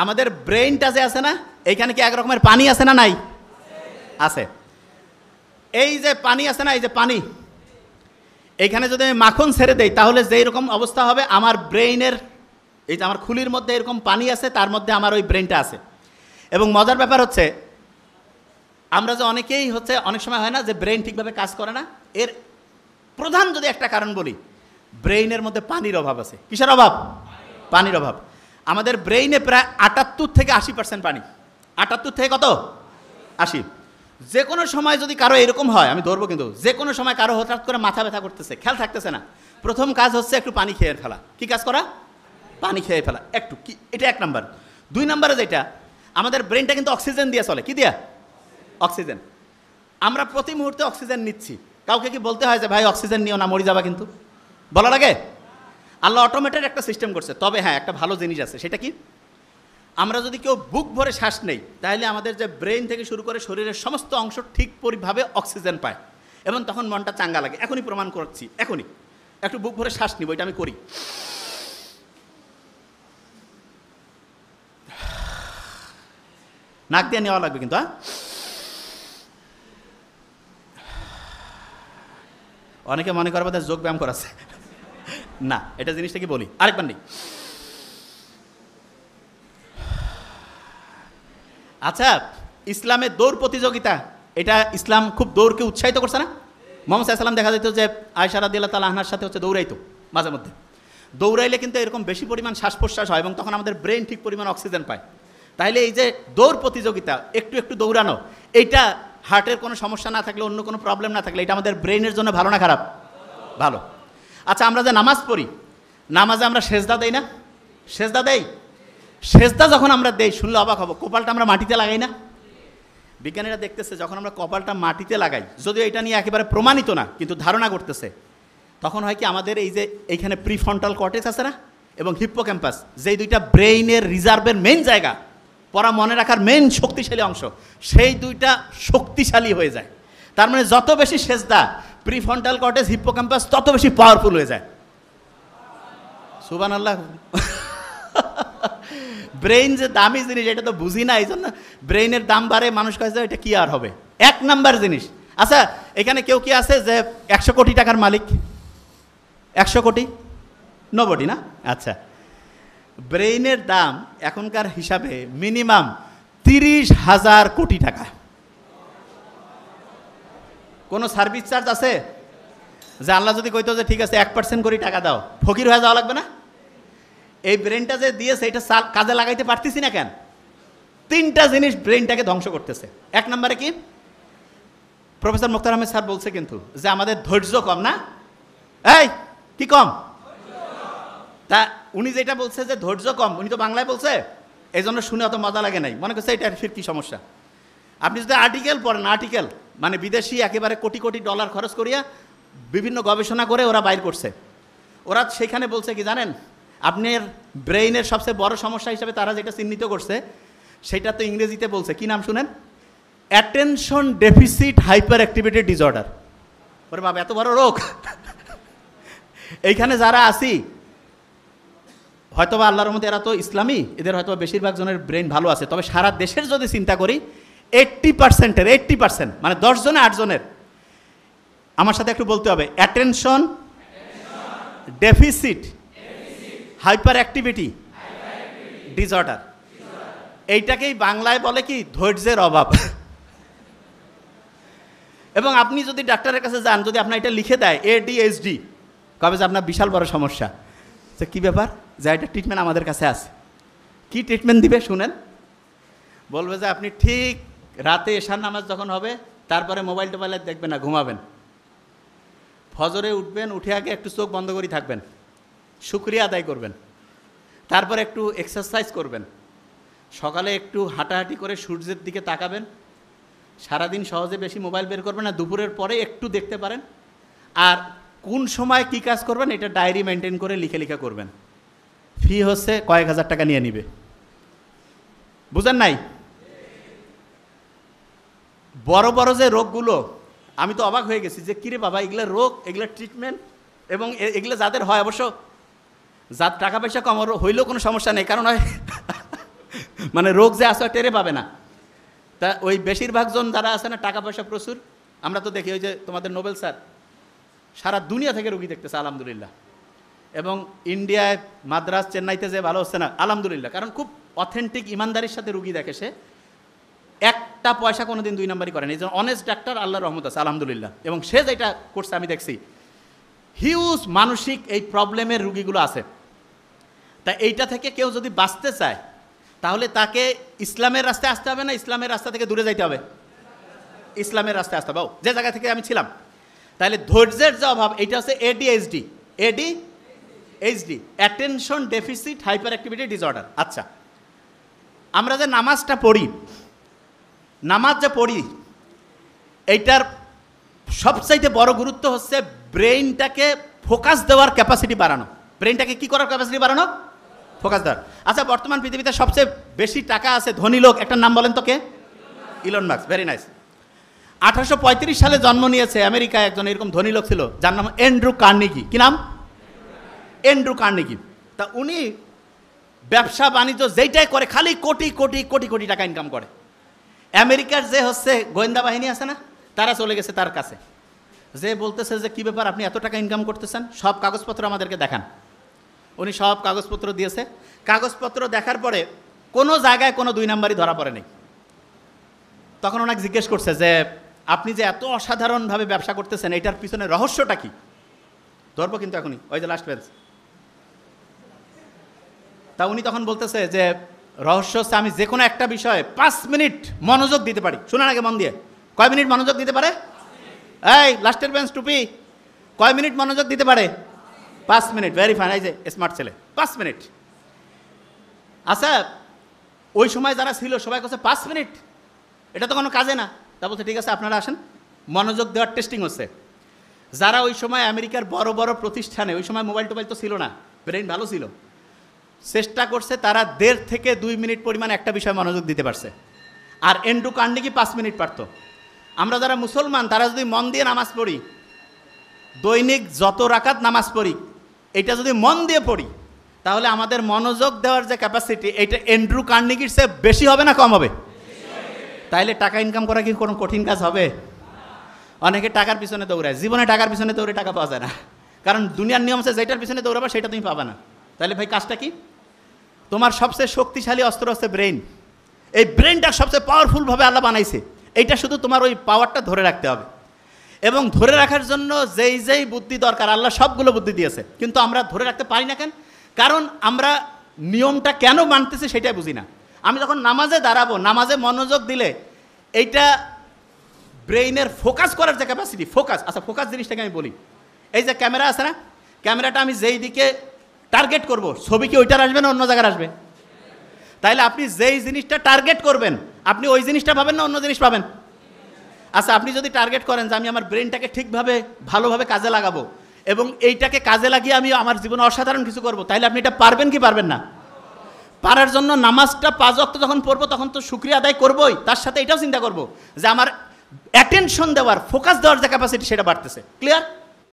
আমাদের ব্রেইনটা যে আছে না, এইখানে কি এক রকমের পানি আছে না নাই? আছে। এই যে পানি আছে না, এই যে পানি, এইখানে যদি আমি মাখন ছেড়ে দেই তাহলে যেই রকম অবস্থা হবে, আমার ব্রেইনের এই যে আমার খুলির মধ্যে এরকম পানি আছে, তার মধ্যে আমার ওই ব্রেইনটা আছে। এবং মজার ব্যাপার হচ্ছে, আমরা যে অনেকেই হচ্ছে অনেক সময় হয় না যে ব্রেইন ঠিকভাবে কাজ করে না, এর প্রধান যদি একটা কারণ বলি, ব্রেইনের মধ্যে পানির অভাব আছে। কিসের অভাব? পানির অভাব। আমাদের ব্রেইনে প্রায় 78 থেকে 80% পানি। 78 থেকে কত? 80। যে কোনো সময় যদি কারো এরকম হয়, আমি ধরবো কিন্তু, যে কোনো সময় কারো হঠাৎ করে মাথা ব্যথা করতেছে, খেয়াল থাকতেছে না, প্রথম কাজ হচ্ছে একটু পানি খেয়ে ফেলা। কি কাজ করা? পানি খেয়ে ফেলা একটু। কি এটা 1 নাম্বার। 2 নাম্বারে যেটা, আমাদের ব্রেইনটা কিন্তু অক্সিজেন দিয়ে চলে। কি দিয়া? অক্সিজেন। আমরা প্রতি মুহূর্তে অক্সিজেন নিচ্ছি। কাউকে কি বলতে হয় যে ভাই অক্সিজেন নিও না, মরে যাবা? কিন্তু বলা লাগে? আল্লাহ অটোমেটেড একটা সিস্টেম করছে। তবে হ্যাঁ, একটা ভালো জিনিস আছে। সেটা কি? আমরা যদি কেউ বুক ভরে শ্বাস নেই, তাহলে আমাদের যে ব্রেইন থেকে শুরু করে শরীরের সমস্ত অংশ ঠিক পরিভাবে অক্সিজেন পায়, এবং তখন মনটা চাঙ্গা লাগে। এখনই প্রমাণ করছি, এখনই একটু বুক ভরে শ্বাস নিব, এটা আমি করি। নাক দিয়ে নেওয়া লাগবে কিন্তু। হ্যাঁ, অনেকে মনে করবে তার যোগ ব্যায়াম করাচ্ছে না, এটা জিনিসটা কি বলি আরেকবার নেই। আচ্ছা, ইসলামের দৌড় প্রতিযোগিতা, এটা ইসলাম খুব দৌড়কে উৎসাহিত করছে না? মুহাম্মদ সাল্লাল্লাহু আলাইহি ওয়াসাল্লাম দেখা যেত যে আয়েশা রাদিয়াল্লাহু তাআলা আনহার সাথে হচ্ছে দৌড়াইতো মাঝে মধ্যে। দৌড়াইলে কিন্তু এরকম বেশি পরিমাণ শ্বাস প্রশ্বাস হয়, এবং তখন আমাদের ব্রেন ঠিক পরিমাণ অক্সিজেন পায়। তাইলে এই যে দৌড় প্রতিযোগিতা, একটু একটু দৌড়ানো, এইটা হার্টের কোনো সমস্যা না থাকলে, অন্য কোনো প্রবলেম না থাকলে, এটা আমাদের ব্রেনের জন্য ভালো না খারাপ? ভালো। আচ্ছা, আমরা যে নামাজ পড়ি, নামাজে আমরা সেজদা দেই না? সেজদা দেই। সেজদা যখন আমরা দেই, শুনলে অবাক হবো, কপালটা আমরা মাটিতে লাগাই না? বিজ্ঞানীরা দেখতেছে, যখন আমরা কপালটা মাটিতে লাগাই, যদিও এটা নিয়ে একেবারে প্রমাণিত না, কিন্তু ধারণা করতেছে, তখন হয় কি, আমাদের এই যে এইখানে প্রিফ্রন্টাল কর্টেক্স আছে না, এবং হিপ্পোক্যাম্পাস, যেই দুইটা ব্রেইনের রিজার্ভের মেইন জায়গা, পড়া মনে রাখার মেইন শক্তিশালী অংশ, সেই দুইটা শক্তিশালী হয়ে যায়। তার মানে যত বেশি সেজদা, প্রিফ্রন্টাল কর্টেক্স, হিপ্পোক্যাম্পাস তত বেশি পাওয়ারফুল হয়ে যায়। সুবহানাল্লাহ। ব্রেইন যে দামি জিনিস, এটা তো বুঝি না, এই জন্য ব্রেইনের দাম বাড়ে, মানুষ কাছে এটা কি আর হবে। 1 নাম্বার জিনিস। আচ্ছা, এখানে কেউ কি আছে যে 100 কোটি টাকার মালিক? 100 কোটি? নোবডি না? আচ্ছা, ব্রেইনের দাম এখনকার হিসাবে মিনিমাম 30,000 কোটি টাকা। কোনো সার্ভিস চার্জ আছে? যে আল্লাহ যদি কইতো যে ঠিক আছে 1% করে টাকা দাও, ফকির হয়ে যাওয়া লাগবে না? এই ব্রেনটা যে দিয়েছে, এটা কাজে লাগাইতে পারতেছি না কেন? 3টা জিনিস ব্রেনটাকে ধ্বংস করতেছে। 1 নম্বরে কি? প্রফেসর মুখতার আহমেদ স্যার বলছে কিন্তু যে আমাদের ধৈর্য কম না? এই কি কম? তা উনি যেটা বলছে যে ধৈর্য কম, উনি তো বাংলায় বলছে, এই জন্য শুনে অত মজা লাগে নাই, মনে করছে এটা ফির কি সমস্যা। আপনি যদি আর্টিকেল পড়েন, আর্টিকেল মানে বিদেশি একেবারে কোটি কোটি ডলার খরচ করিয়া বিভিন্ন গবেষণা করে ওরা বাইর করছে, ওরা সেখানে বলছে কি জানেন, আপনার ব্রেইনের সবচেয়ে বড় সমস্যা হিসাবে তারা যেটা চিহ্নিত করছে, সেটা তো ইংরেজিতে বলছে, কি নাম শুনেন? Attention deficit hyperactivity disorder. ওরে বাবা, এত বড় রোগ! এইখানে যারা আছি, হয়তোবা আল্লাহর রহমতে এরা তো ইসলামী, এদের হয়তো বেশিরভাগ জনের ব্রেন ভালো আছে, তবে সারা দেশের যদি চিন্তা করি 80% মানে 10 জনে 8 জনের, আমার সাথে একটু বলতে হবে, attention deficit hyperactivity disorder. এইটাকেই বাংলায় বলে কি? ধৈর্যের অভাব। এবং আপনি যদি ডাক্তারের কাছে যান, যদি আপনার এটা লিখে দেয় ADHD, কবে যে আপনার বিশাল বড় সমস্যা। তো কী ব্যাপার? যে এটা ট্রিটমেন্ট আমাদের কাছে আছে। কি ট্রিটমেন্ট দিবে শুনেন? বলবে যে আপনি ঠিক রাতে এশার নামাজ যখন হবে, তারপরে মোবাইল টোবাইলে দেখবেন না, ঘুমাবেন। ফজরে উঠবেন, উঠে আগে একটু চোখ বন্ধ করে থাকবেন, শুকরিয়া আদায় করবেন, তারপর একটু এক্সারসাইজ করবেন, সকালে একটু হাঁটাহাঁটি করে সূর্যের দিকে তাকাবেন, সারাদিন সহজে বেশি মোবাইল বের করবেন না, দুপুরের পরে একটু দেখতে পারেন, আর কোন সময় কি কাজ করবেন এটা ডায়েরি মেনটেন করে লিখে লিখে করবেন। ফি হচ্ছে কয়েক হাজার টাকা নিয়ে নিবে। বুঝেন নাই? বড় বড় যে রোগগুলো, আমি তো অবাক হয়ে গেছি যে কিরে বাবা, এগুলো রোগ, এগুলো ট্রিটমেন্ট, এবং এগুলো যাদের হয়, অবশ্য যার টাকা পয়সা কম হইলেও কোনো সমস্যা নেই, কারণ হয় মানে রোগ যে আসে টেরে পাবে না। তা ওই বেশিরভাগ জন যারা আছে না টাকা পয়সা প্রচুর, আমরা তো দেখি ওই যে তোমাদের নোবেল স্যার সারা দুনিয়া থেকে রুগী দেখতেছে আলহামদুলিল্লাহ, এবং ইন্ডিয়ায় মাদ্রাস চেন্নাইতে যে ভালো হচ্ছে না আলহামদুলিল্লাহ, কারণ খুব অথেন্টিক ইমানদারির সাথে রুগী দেখে, সে একটা পয়সা কোনোদিন দুই নাম্বারই করেন, এই জন্য অনেস্ট ডাক্তার আল্লাহর রহমত আছে আলহামদুলিল্লাহ। এবং সে যেটা করছে আমি দেখছি, হিউজ মানসিক এই প্রবলেমের রুগীগুলো আছে। তা এইটা থেকে কেউ যদি বাঁচতে চায় তাহলে তাকে ইসলামের রাস্তায় আসতে হবে না ইসলামের রাস্তা থেকে দূরে যাইতে হবে? ইসলামের রাস্তায় আসতে হবে। যে জায়গা থেকে আমি ছিলাম, তাহলে ধৈর্যের যে অভাব, এইটা হচ্ছে ADHD, attention deficit hyperactivity disorder. আচ্ছা, আমরা যে নামাজটা পড়ি, নামাজ যে পড়ি, এইটার সবচাইতে বড় গুরুত্ব হচ্ছে ব্রেইনটাকে ফোকাস দেওয়ার ক্যাপাসিটি বাড়ানো। ব্রেইনটাকে কি করার ক্যাপাসিটি বাড়ানো? ফোকাস দেওয়ার। আচ্ছা, বর্তমান পৃথিবীতে সবচেয়ে বেশি টাকা আছে ধনী লোক, একটা নাম বলেন তো কে? Elon Musk. Very nice. 1835 সালে জন্ম নিয়েছে আমেরিকায় একজন এরকম ধনী লোক ছিল, যার নাম অ্যান্ড্রু কার্নেগি। কি নাম? Andrew Carnegie. তা উনি ব্যবসা বাণিজ্য যেইটাই করে খালি কোটি কোটি কোটি কোটি টাকা ইনকাম করে। আমেরিকার যে হচ্ছে গোয়েন্দা বাহিনী আছে না, তারা চলে গেছে তার কাছে, যে বলতেছে যে কী ব্যাপার, আপনি এত টাকা ইনকাম করতেছেন, সব কাগজপত্র আমাদেরকে দেখান। উনি সব কাগজপত্র দিয়েছে। কাগজপত্র দেখার পরে কোনো জায়গায় কোনো দুই নাম্বারই ধরা পড়ে নেই। তখন ওনাকে জিজ্ঞেস করছে যে আপনি যে এত অসাধারণভাবে ব্যবসা করতেছেন, এইটার পিছনে রহস্যটা কি? ধরবো কিন্তু এখনই, ওই যে লাস্ট বেঞ্চ। তা উনি তখন বলতেছে যে রহস্য হচ্ছে আমি যে কোনো একটা বিষয়ে 5 মিনিট মনোযোগ দিতে পারি। শোনেন আগে মন দিয়ে, কয় মিনিট মনোযোগ দিতে পারে? এই লাস্টের বেঞ্চ টুপি, কয় মিনিট মনোযোগ দিতে পারে? 5 মিনিট। ভেরি ফাইন, এই যে স্মার্ট ছেলে, 5 মিনিট। আচ্ছা, ওই সময় যারা ছিল সবাই কাছে 5 মিনিট এটা তো কোনো কাজে না। তা বলছে ঠিক আছে আপনারা আসেন, মনোযোগ দেওয়ার টেস্টিং হচ্ছে। যারা ওই সময় আমেরিকার বড় বড় প্রতিষ্ঠানে, ওই সময় মোবাইল টোবাইল তো ছিল না, ব্রেন ভালো ছিল, চেষ্টা করছে, তারা 1.5 থেকে 2 মিনিট পরিমাণ একটা বিষয় মনোযোগ দিতে পারছে। আর অ্যান্ড্রু কার্নেগি 5 মিনিট পারত। আমরা যারা মুসলমান, তারা যদি মন দিয়ে নামাজ পড়ি, দৈনিক যত রাকাত নামাজ পড়ি, এটা যদি মন দিয়ে পড়ি, তাহলে আমাদের মনোযোগ দেওয়ার যে ক্যাপাসিটি, এইটা অ্যান্ড্রু কার্নেগির চেয়ে বেশি হবে না কম হবে? তাইলে টাকা ইনকাম করা কি কোনো কঠিন কাজ হবে? অনেকে টাকার পিছনে দৌড়ায়, জীবনে টাকার পিছনে দৌড়ে টাকা পাওয়া যায় না, কারণ দুনিয়ার নিয়ম আছে যেটার পিছনে দৌড়াবা সেটা তুমি পাবা না। তাহলে ভাই কাজটা কি? তোমার সবচেয়ে শক্তিশালী অস্ত্র হচ্ছে ব্রেন। এই ব্রেনটা সবচেয়ে পাওয়ারফুলভাবে আল্লাহ বানাইছে, এইটা শুধু তোমার ওই পাওয়ারটা ধরে রাখতে হবে। এবং ধরে রাখার জন্য যেই যেই বুদ্ধি দরকার, আল্লাহ সবগুলো বুদ্ধি দিয়েছে, কিন্তু আমরা ধরে রাখতে পারি না কেন? কারণ আমরা নিয়মটা কেন মানতেছি সেটাই বুঝি না। আমি যখন নামাজে দাঁড়াবো, নামাজে মনোযোগ দিলে এইটা ব্রেইনের ফোকাস করার যে ক্যাপাসিটি, ফোকাস। আচ্ছা, ফোকাস জিনিসটাকে আমি বলি, এই যে ক্যামেরা আছে না, ক্যামেরাটা আমি যেই দিকে টার্গেট করব, ছবি কি ওইটার আসবে না অন্য জায়গায় আসবে? তাইলে আপনি যেই জিনিসটা টার্গেট করবেন, আপনি ওই জিনিসটা পাবেন না অন্য জিনিস পাবেন? আচ্ছা, আপনি যদি টার্গেট করেন যে আমি আমার ব্রেনটাকে ঠিকভাবে ভালোভাবে কাজে লাগাবো এবং এইটাকে কাজে লাগিয়ে আমি আমার জীবনে অসাধারণ কিছু করব, তাইলে আপনি এটা পারবেন কি পারবেন না? পারার জন্য নামাজটা 5 ওয়াক্ত যখন পড়বো তখন তো শুকরিয়া আদায় করবোই, তার সাথে এটাও চিন্তা করব যে আমার অ্যাটেনশন দেওয়ার, ফোকাস দেওয়ার যে ক্যাপাসিটি সেটা বাড়তেছে। ক্লিয়ার?